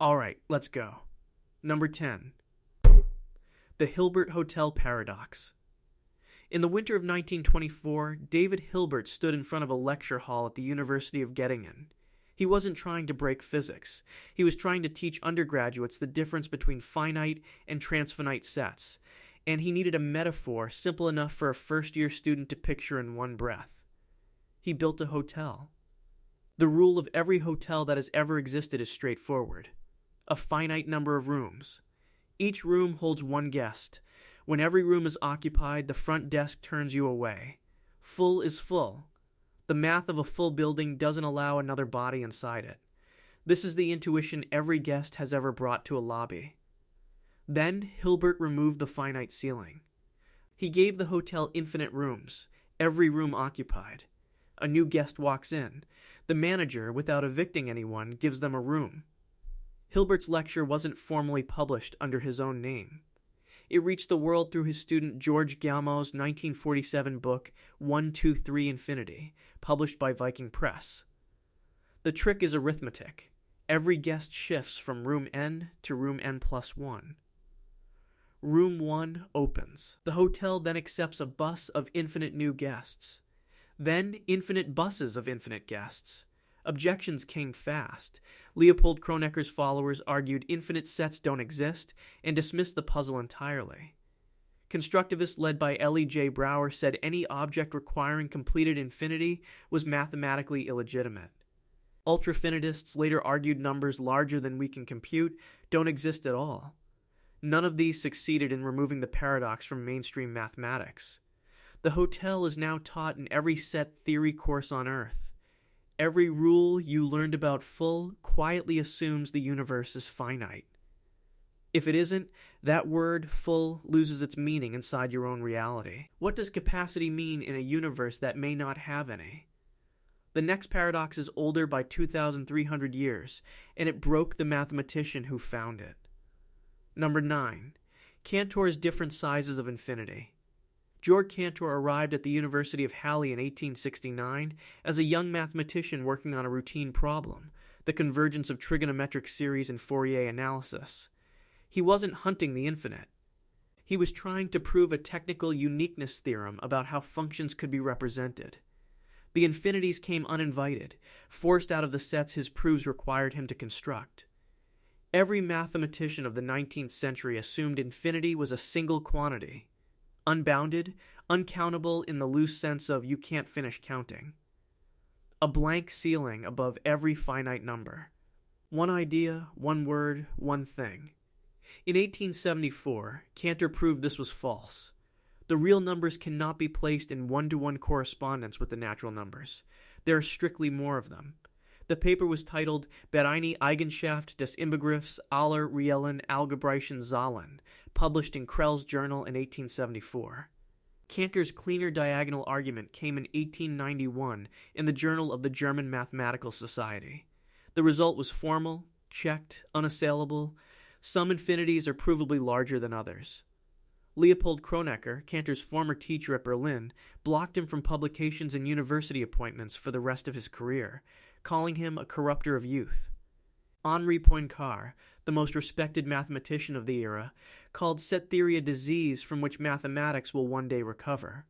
Alright, let's go. Number 10. The Hilbert Hotel Paradox. In the winter of 1924, David Hilbert stood in front of a lecture hall at the University of Göttingen. He wasn't trying to break physics. He was trying to teach undergraduates the difference between finite and transfinite sets, and he needed a metaphor simple enough for a first-year student to picture in one breath. He built a hotel. The rule of every hotel that has ever existed is straightforward. A finite number of rooms. Each room holds one guest. When every room is occupied, the front desk turns you away. Full is full. The math of a full building doesn't allow another body inside it. This is the intuition every guest has ever brought to a lobby. Then Hilbert removed the finite ceiling. He gave the hotel infinite rooms, every room occupied. A new guest walks in. The manager, without evicting anyone, gives them a room. Hilbert's lecture wasn't formally published under his own name. It reached the world through his student George Gamow's 1947 book 1, 2, 3 Infinity, published by Viking Press. The trick is arithmetic. Every guest shifts from room n to room n+1. Room 1 opens. The hotel then accepts a bus of infinite new guests. Then infinite buses of infinite guests. Objections came fast. Leopold Kronecker's followers argued infinite sets don't exist and dismissed the puzzle entirely. Constructivists led by L. J. Brouwer said any object requiring completed infinity was mathematically illegitimate. Ultrafinitists later argued numbers larger than we can compute don't exist at all. None of these succeeded in removing the paradox from mainstream mathematics. The hotel is now taught in every set theory course on Earth. Every rule you learned about full quietly assumes the universe is finite. If it isn't, that word, full, loses its meaning inside your own reality. What does capacity mean in a universe that may not have any? The next paradox is older by 2,300 years, and it broke the mathematician who found it. Number 9. Cantor's different sizes of infinity. Georg Cantor arrived at the University of Halle in 1869 as a young mathematician working on a routine problem, the convergence of trigonometric series and Fourier analysis. He wasn't hunting the infinite. He was trying to prove a technical uniqueness theorem about how functions could be represented. The infinities came uninvited, forced out of the sets his proofs required him to construct. Every mathematician of the 19th century assumed infinity was a single quantity. Unbounded, uncountable in the loose sense of you can't finish counting. A blank ceiling above every finite number. One idea, one word, one thing. In 1874, Cantor proved this was false. The real numbers cannot be placed in one-to-one correspondence with the natural numbers. There are strictly more of them. The paper was titled Bereine Eigenschaft des Inbegriffs aller reellen algebraischen Zahlen, published in Krell's Journal in 1874. Cantor's cleaner diagonal argument came in 1891 in the Journal of the German Mathematical Society. The result was formal, checked, unassailable. Some infinities are provably larger than others. Leopold Kronecker, Cantor's former teacher at Berlin, blocked him from publications and university appointments for the rest of his career, calling him a corrupter of youth. Henri Poincaré, the most respected mathematician of the era, called set theory a disease from which mathematics will one day recover.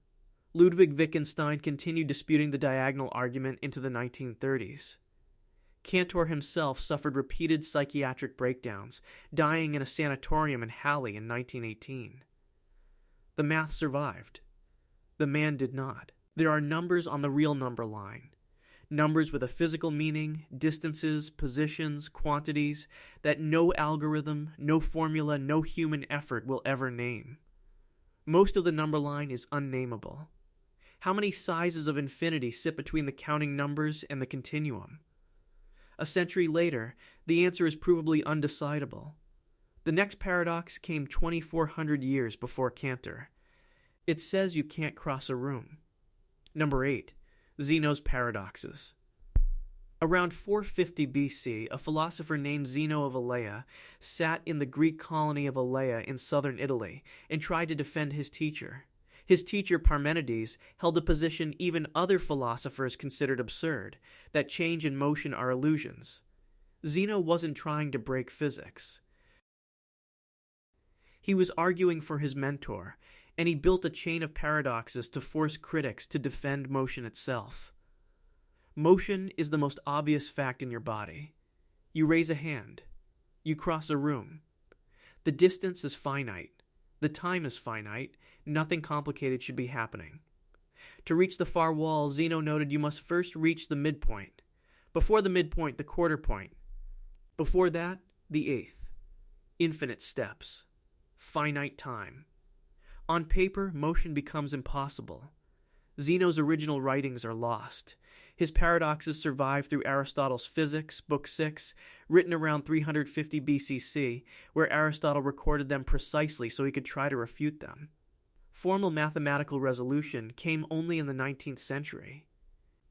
Ludwig Wittgenstein continued disputing the diagonal argument into the 1930s. Cantor himself suffered repeated psychiatric breakdowns, dying in a sanatorium in Halle in 1918. The math survived. The man did not. There are numbers on the real number line. Numbers with a physical meaning, distances, positions, quantities that no algorithm, no formula, no human effort will ever name. Most of the number line is unnameable. How many sizes of infinity sit between the counting numbers and the continuum? A century later, the answer is provably undecidable. The next paradox came 2,400 years before Cantor. It says you can't cross a room. Number 8. Zeno's paradoxes. Around 450 BC, a philosopher named Zeno of Elea sat in the Greek colony of Elea in southern Italy and tried to defend his teacher. His teacher, Parmenides, held a position even other philosophers considered absurd, that change and motion are illusions. Zeno wasn't trying to break physics. He was arguing for his mentor, and he built a chain of paradoxes to force critics to defend motion itself. Motion is the most obvious fact in your body. You raise a hand. You cross a room. The distance is finite. The time is finite. Nothing complicated should be happening. To reach the far wall, Zeno noted you must first reach the midpoint. Before the midpoint, the quarter point. Before that, the eighth. Infinite steps. Finite time. On paper, motion becomes impossible. Zeno's original writings are lost. His paradoxes survive through Aristotle's Physics, Book 6, written around 350 BCC, where Aristotle recorded them precisely so he could try to refute them. Formal mathematical resolution came only in the 19th century.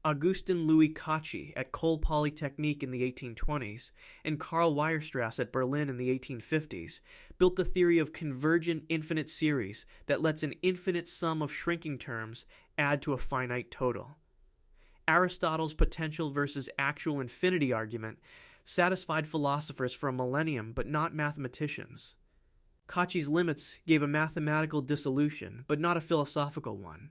Augustin Louis Cauchy at Cole Polytechnique in the 1820s and Karl Weierstrass at Berlin in the 1850s built the theory of convergent infinite series that lets an infinite sum of shrinking terms add to a finite total. Aristotle's potential versus actual infinity argument satisfied philosophers for a millennium but not mathematicians. Cauchy's limits gave a mathematical dissolution, but not a philosophical one.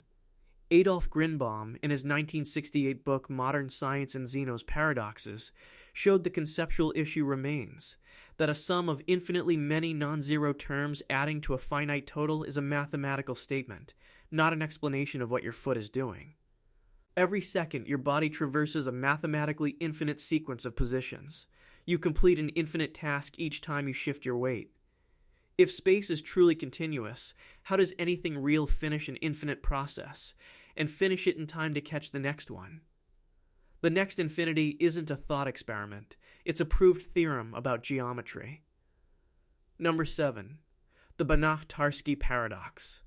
Adolf Grinbaum, in his 1968 book Modern Science and Zeno's Paradoxes, showed the conceptual issue remains, that a sum of infinitely many non-zero terms adding to a finite total is a mathematical statement, not an explanation of what your foot is doing. Every second, your body traverses a mathematically infinite sequence of positions. You complete an infinite task each time you shift your weight. If space is truly continuous, how does anything real finish an infinite process, and finish it in time to catch the next one? The next infinity isn't a thought experiment. It's a proved theorem about geometry. Number 7. The Banach-Tarski Paradox.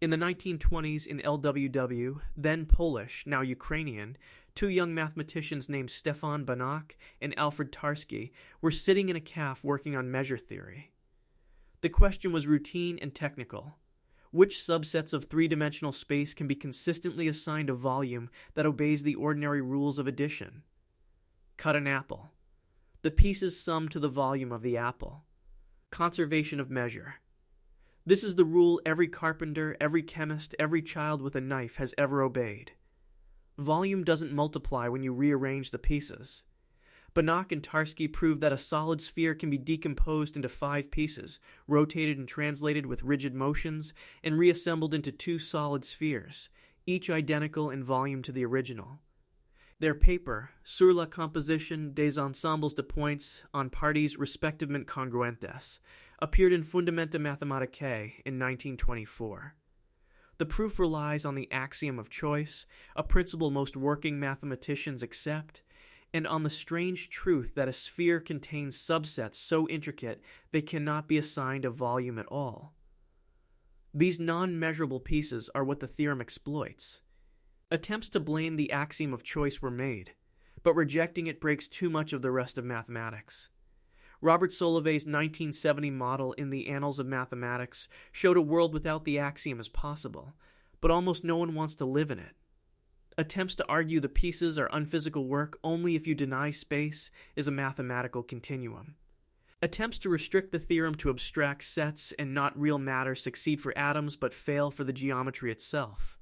In the 1920s in LWW, then Polish, now Ukrainian, two young mathematicians named Stefan Banach and Alfred Tarski were sitting in a caf working on measure theory. The question was routine and technical. Which subsets of three-dimensional space can be consistently assigned a volume that obeys the ordinary rules of addition? Cut an apple. The pieces sum to the volume of the apple. Conservation of measure. This is the rule every carpenter, every chemist, every child with a knife has ever obeyed. Volume doesn't multiply when you rearrange the pieces. Banach and Tarski proved that a solid sphere can be decomposed into 5 pieces, rotated and translated with rigid motions, and reassembled into 2 solid spheres, each identical in volume to the original. Their paper, Sur la composition des ensembles de points en parties respectivement congruentes, appeared in Fundamenta Mathematicae in 1924. The proof relies on the axiom of choice, a principle most working mathematicians accept, and on the strange truth that a sphere contains subsets so intricate they cannot be assigned a volume at all. These non-measurable pieces are what the theorem exploits. Attempts to blame the axiom of choice were made, but rejecting it breaks too much of the rest of mathematics. Robert Solovey's 1970 model in the Annals of Mathematics showed a world without the axiom as possible, but almost no one wants to live in it. Attempts to argue the pieces are unphysical work only if you deny space is a mathematical continuum. Attempts to restrict the theorem to abstract sets and not real matter succeed for atoms but fail for the geometry itself.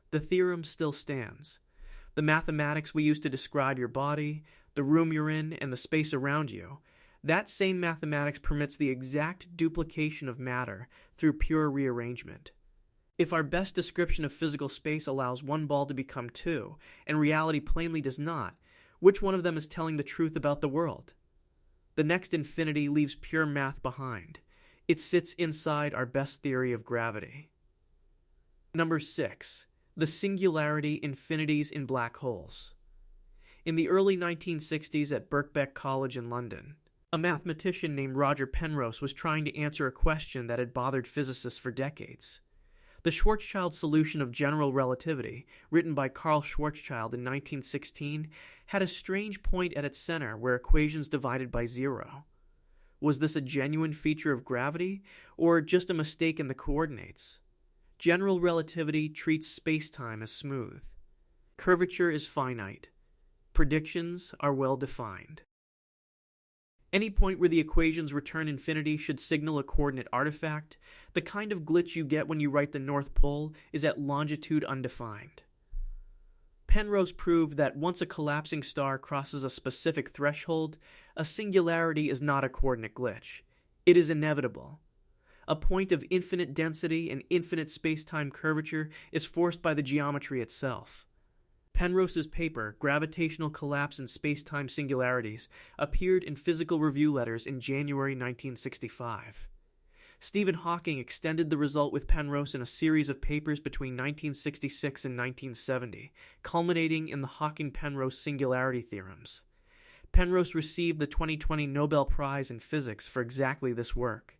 The theorem still stands. The mathematics we use to describe your body, the room you're in, and the space around you, that same mathematics permits the exact duplication of matter through pure rearrangement. If our best description of physical space allows one ball to become 2, and reality plainly does not, which one of them is telling the truth about the world? The next infinity leaves pure math behind. It sits inside our best theory of gravity. Number 6. The singularity infinities in black holes. In the early 1960s at Birkbeck College in London, a mathematician named Roger Penrose was trying to answer a question that had bothered physicists for decades. The Schwarzschild solution of general relativity, written by Carl Schwarzschild in 1916, had a strange point at its center where equations divided by 0. Was this a genuine feature of gravity, or just a mistake in the coordinates? General relativity treats space-time as smooth. Curvature is finite. Predictions are well defined. Any point where the equations return infinity should signal a coordinate artifact. The kind of glitch you get when you write the North Pole is at longitude undefined. Penrose proved that once a collapsing star crosses a specific threshold, a singularity is not a coordinate glitch. It is inevitable. A point of infinite density and infinite space-time curvature is forced by the geometry itself. Penrose's paper, Gravitational Collapse in Space-Time Singularities, appeared in Physical Review Letters in January 1965. Stephen Hawking extended the result with Penrose in a series of papers between 1966 and 1970, culminating in the Hawking-Penrose singularity theorems. Penrose received the 2020 Nobel Prize in Physics for exactly this work.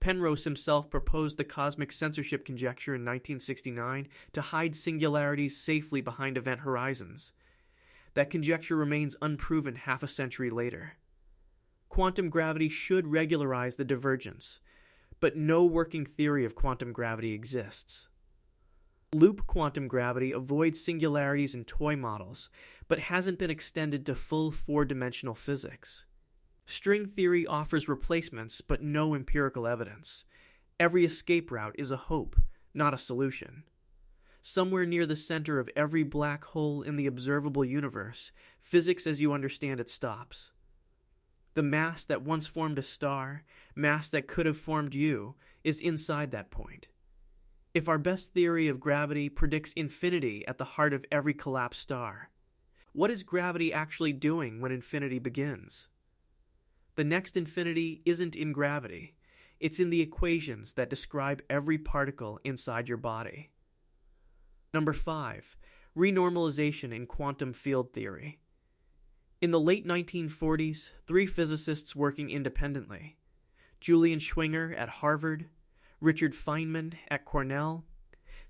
Penrose himself proposed the cosmic censorship conjecture in 1969 to hide singularities safely behind event horizons. That conjecture remains unproven half a century later. Quantum gravity should regularize the divergence, but no working theory of quantum gravity exists. Loop quantum gravity avoids singularities in toy models, but hasn't been extended to full four-dimensional physics. String theory offers replacements, but no empirical evidence. Every escape route is a hope, not a solution. Somewhere near the center of every black hole in the observable universe, physics as you understand it stops. The mass that once formed a star, mass that could have formed you, is inside that point. If our best theory of gravity predicts infinity at the heart of every collapsed star, what is gravity actually doing when infinity begins? The next infinity isn't in gravity. It's in the equations that describe every particle inside your body. Number 5. Renormalization in quantum field theory. In the late 1940s, three physicists working independently, Julian Schwinger at Harvard, Richard Feynman at Cornell,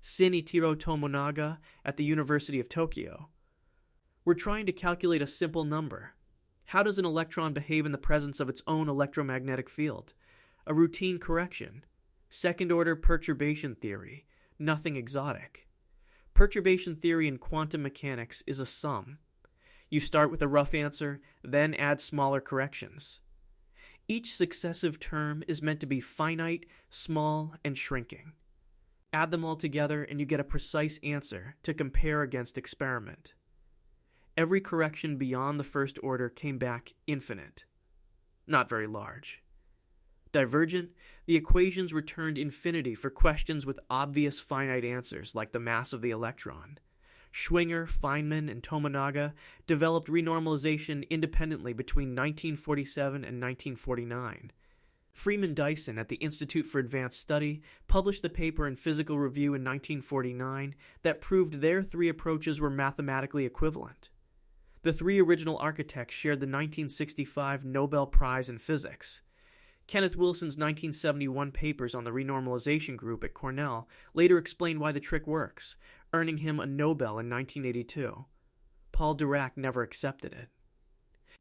Shinichiro Tomonaga at the University of Tokyo, were trying to calculate a simple number. How does an electron behave in the presence of its own electromagnetic field? A routine correction. Second-order perturbation theory. Nothing exotic. Perturbation theory in quantum mechanics is a sum. You start with a rough answer, then add smaller corrections. Each successive term is meant to be finite, small, and shrinking. Add them all together and you get a precise answer to compare against experiment. Every correction beyond the first order came back infinite. Not very large. Divergent, the equations returned infinity for questions with obvious finite answers like the mass of the electron. Schwinger, Feynman, and Tomonaga developed renormalization independently between 1947 and 1949. Freeman Dyson at the Institute for Advanced Study published the paper in Physical Review in 1949 that proved their three approaches were mathematically equivalent. The three original architects shared the 1965 Nobel Prize in Physics. Kenneth Wilson's 1971 papers on the renormalization group at Cornell later explained why the trick works, earning him a Nobel in 1982. Paul Dirac never accepted it.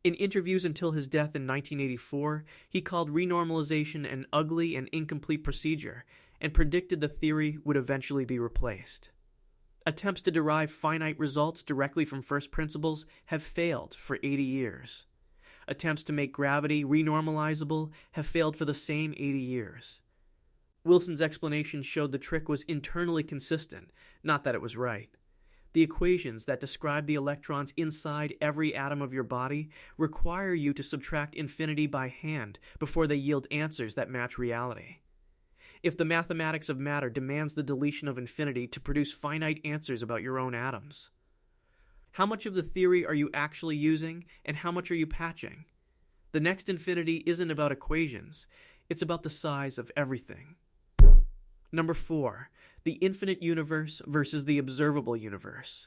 In interviews until his death in 1984, he called renormalization an ugly and incomplete procedure and predicted the theory would eventually be replaced. Attempts to derive finite results directly from first principles have failed for 80 years. Attempts to make gravity renormalizable have failed for the same 80 years. Wilson's explanation showed the trick was internally consistent, not that it was right. The equations that describe the electrons inside every atom of your body require you to subtract infinity by hand before they yield answers that match reality. If the mathematics of matter demands the deletion of infinity to produce finite answers about your own atoms, how much of the theory are you actually using, and how much are you patching? The next infinity isn't about equations, it's about the size of everything. Number 4. The infinite universe versus the observable universe.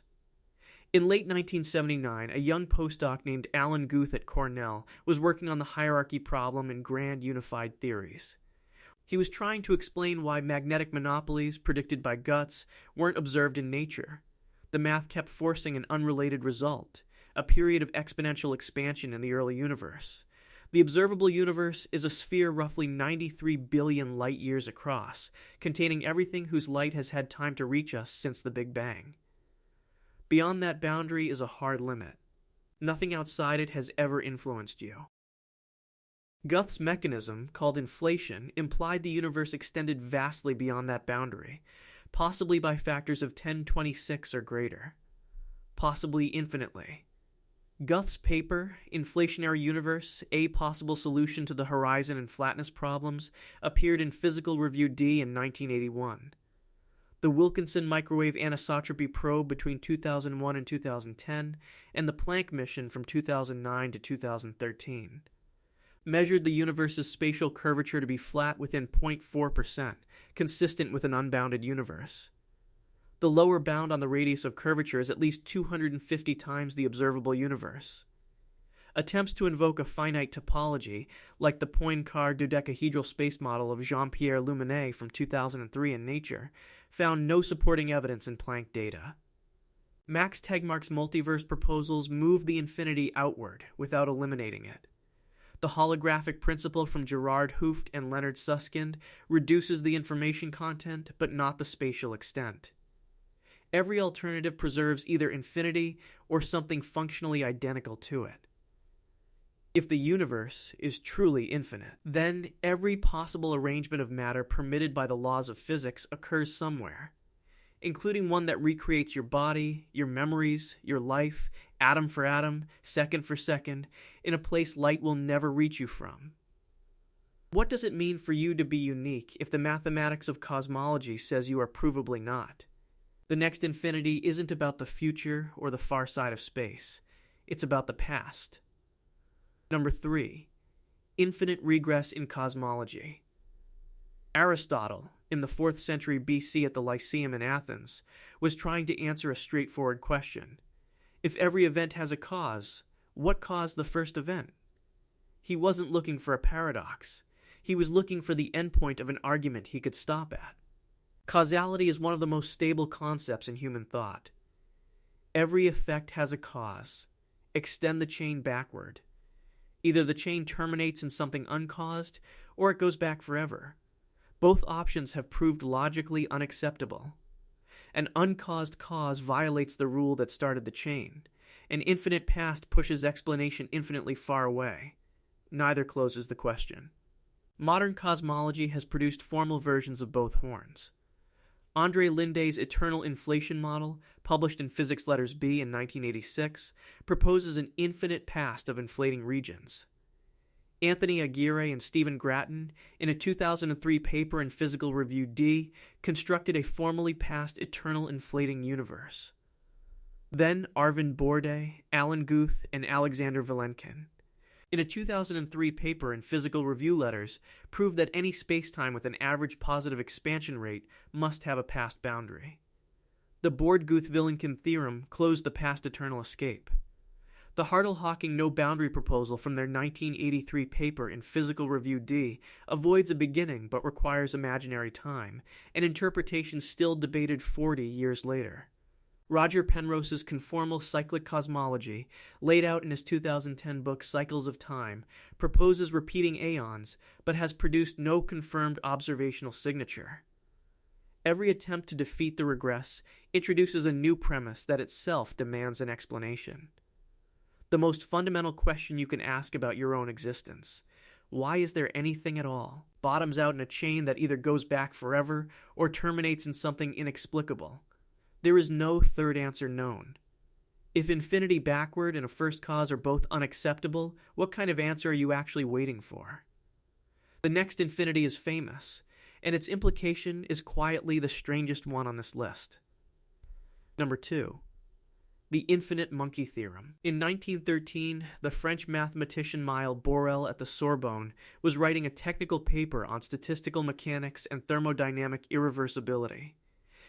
In late 1979, a young postdoc named Alan Guth at Cornell was working on the hierarchy problem in grand unified theories. He was trying to explain why magnetic monopolies predicted by Guts weren't observed in nature. The math kept forcing an unrelated result, a period of exponential expansion in the early universe. The observable universe is a sphere roughly 93 billion light-years across, containing everything whose light has had time to reach us since the Big Bang. Beyond that boundary is a hard limit. Nothing outside it has ever influenced you. Guth's mechanism, called inflation, implied the universe extended vastly beyond that boundary, possibly by factors of 10^26 or greater, possibly infinitely. Guth's paper, Inflationary Universe, A Possible Solution to the Horizon and Flatness Problems, appeared in Physical Review D in 1981. The Wilkinson Microwave Anisotropy Probe between 2001 and 2010, and the Planck mission from 2009 to 2013, measured the universe's spatial curvature to be flat within 0.4%, consistent with an unbounded universe. The lower bound on the radius of curvature is at least 250 times the observable universe. Attempts to invoke a finite topology, like the Poincare dodecahedral space model of Jean-Pierre Luminet from 2003 in Nature, found no supporting evidence in Planck data. Max Tegmark's multiverse proposals move the infinity outward without eliminating it. The holographic principle from Gerard Hooft and Leonard Susskind reduces the information content but not the spatial extent. Every alternative preserves either infinity or something functionally identical to it. If the universe is truly infinite, then every possible arrangement of matter permitted by the laws of physics occurs somewhere, including one that recreates your body, your memories, your life, atom for atom, second for second, in a place light will never reach you from. What does it mean for you to be unique if the mathematics of cosmology says you are provably not? The next infinity isn't about the future or the far side of space. It's about the past. Number 3. Infinite regress in cosmology. Aristotle, in the 4th century BC at the Lyceum in Athens, was trying to answer a straightforward question. If every event has a cause, what caused the first event? He wasn't looking for a paradox. He was looking for the endpoint of an argument he could stop at. Causality is one of the most stable concepts in human thought. Every effect has a cause. Extend the chain backward. Either the chain terminates in something uncaused, or it goes back forever. Both options have proved logically unacceptable. An uncaused cause violates the rule that started the chain. An infinite past pushes explanation infinitely far away. Neither closes the question. Modern cosmology has produced formal versions of both horns. André Linde's eternal inflation model, published in Physics Letters B in 1986, proposes an infinite past of inflating regions. Anthony Aguirre and Stephen Grattan, in a 2003 paper in Physical Review D, constructed a formally past eternal inflating universe. Then Arvind Borde, Alan Guth, and Alexander Vilenkin, in a 2003 paper in Physical Review Letters, proved that any spacetime with an average positive expansion rate must have a past boundary. The Borde-Guth-Vilenkin theorem closed the past eternal escape. The Hartle-Hawking no-boundary proposal from their 1983 paper in Physical Review D avoids a beginning but requires imaginary time, an interpretation still debated 40 years later. Roger Penrose's conformal cyclic cosmology, laid out in his 2010 book Cycles of Time, proposes repeating aeons, but has produced no confirmed observational signature. Every attempt to defeat the regress introduces a new premise that itself demands an explanation. The most fundamental question you can ask about your own existence, why is there anything at all, bottoms out in a chain that either goes back forever or terminates in something inexplicable. There is no third answer known. If infinity backward and a first cause are both unacceptable, what kind of answer are you actually waiting for? The next infinity is famous, and its implication is quietly the strangest one on this list. Number 2. The infinite monkey theorem. In 1913, the French mathematician Miles Borel at the Sorbonne was writing a technical paper on statistical mechanics and thermodynamic irreversibility.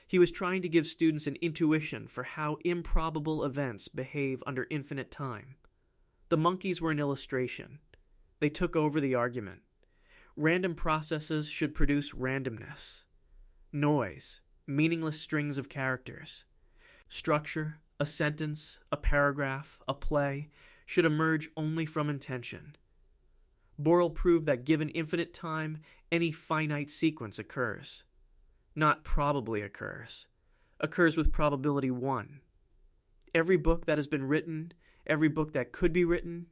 He was trying to give students an intuition for how improbable events behave under infinite time. The monkeys were an illustration. They took over the argument. Random processes should produce randomness. Noise, meaningless strings of characters. Structure, a sentence, a paragraph, a play, should emerge only from intention. Borel proved that given infinite time, any finite sequence occurs. Not probably occurs with probability 1. Every book that has been written, every book that could be written,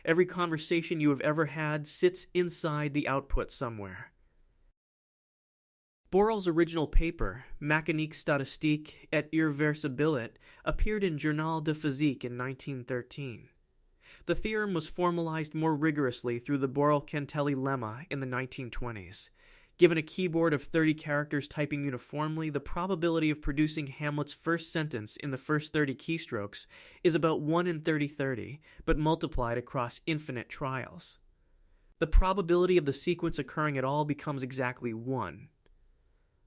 Every conversation you have ever had sits inside the output somewhere. Borel's original paper, Mécanique statistique et irréversibilité, appeared in Journal de Physique in 1913. The theorem was formalized more rigorously through the Borel-Cantelli lemma in the 1920s. Given a keyboard of 30 characters typing uniformly, the probability of producing Hamlet's first sentence in the first 30 keystrokes is about 1 in 30/30, but multiplied across infinite trials. The probability of the sequence occurring at all becomes exactly 1.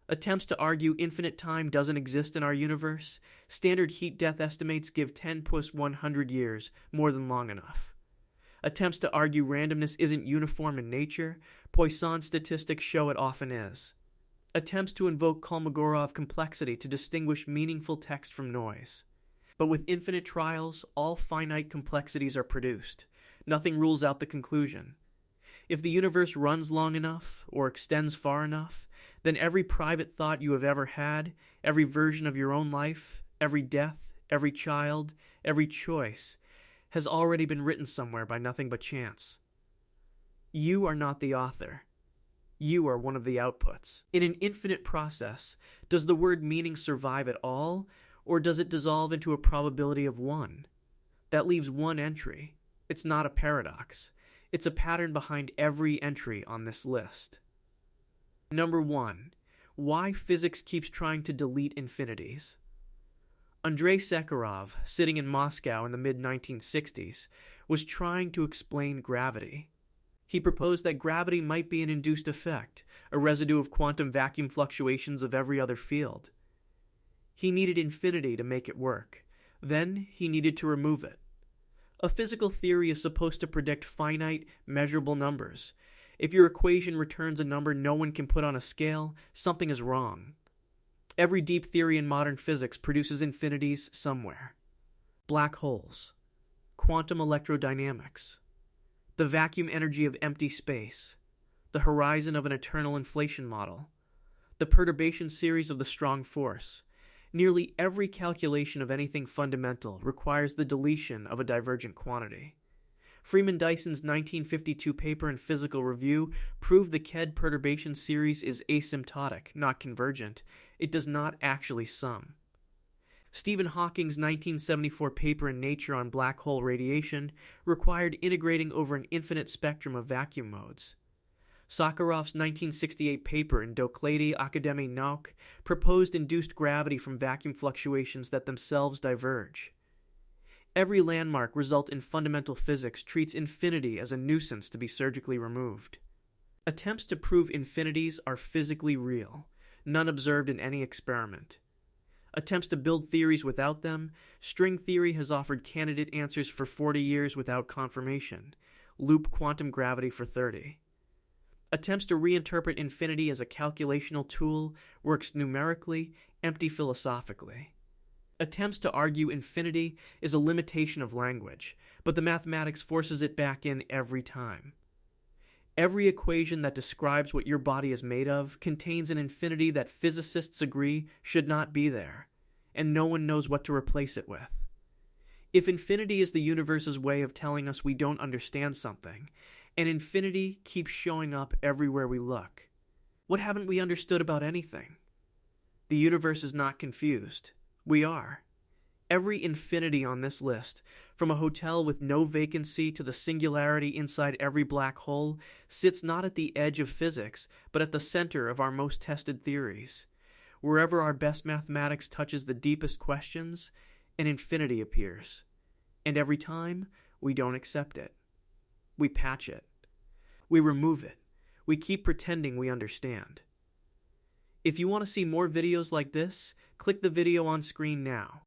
Attempts to argue infinite time doesn't exist in our universe. Standard heat-death estimates give 10 + 100 years, more than long enough. Attempts to argue randomness isn't uniform in nature. Poisson statistics show it often is. Attempts to invoke Kolmogorov complexity to distinguish meaningful text from noise. But with infinite trials, all finite complexities are produced. Nothing rules out the conclusion. If the universe runs long enough, or extends far enough, then every private thought you have ever had, every version of your own life, every death, every child, every choice, has already been written somewhere by nothing but chance. You are not the author. You are one of the outputs. In an infinite process, does the word meaning survive at all, or does it dissolve into a probability of 1? That leaves one entry. It's not a paradox. It's a pattern behind every entry on this list. Number 1. Why physics keeps trying to delete infinities. Andrei Sakharov, sitting in Moscow in the mid-1960s, was trying to explain gravity. He proposed that gravity might be an induced effect, a residue of quantum vacuum fluctuations of every other field. He needed infinity to make it work. Then he needed to remove it. A physical theory is supposed to predict finite, measurable numbers. If your equation returns a number no one can put on a scale, something is wrong. Every deep theory in modern physics produces infinities somewhere. Black holes, quantum electrodynamics, the vacuum energy of empty space, the horizon of an eternal inflation model, the perturbation series of the strong force. Nearly every calculation of anything fundamental requires the deletion of a divergent quantity. Freeman Dyson's 1952 paper in Physical Review proved the KED perturbation series is asymptotic, not convergent. It does not actually sum. Stephen Hawking's 1974 paper in Nature on black hole radiation required integrating over an infinite spectrum of vacuum modes. Sakharov's 1968 paper in Doklady Akademie Nauk proposed induced gravity from vacuum fluctuations that themselves diverge. Every landmark result in fundamental physics treats infinity as a nuisance to be surgically removed. Attempts to prove infinities are physically real, none observed in any experiment. Attempts to build theories without them, string theory has offered candidate answers for 40 years without confirmation, loop quantum gravity for 30. Attempts to reinterpret infinity as a calculational tool works numerically, empty philosophically. Attempts to argue infinity is a limitation of language, but the mathematics forces it back in every time. Every equation that describes what your body is made of contains an infinity that physicists agree should not be there, and no one knows what to replace it with. If infinity is the universe's way of telling us we don't understand something, and infinity keeps showing up everywhere we look, what haven't we understood about anything? The universe is not confused. We are. Every infinity on this list, from a hotel with no vacancy to the singularity inside every black hole, sits not at the edge of physics, but at the center of our most tested theories. Wherever our best mathematics touches the deepest questions, an infinity appears. And every time, we don't accept it. We patch it. We remove it. We keep pretending we understand. If you want to see more videos like this, click the video on screen now.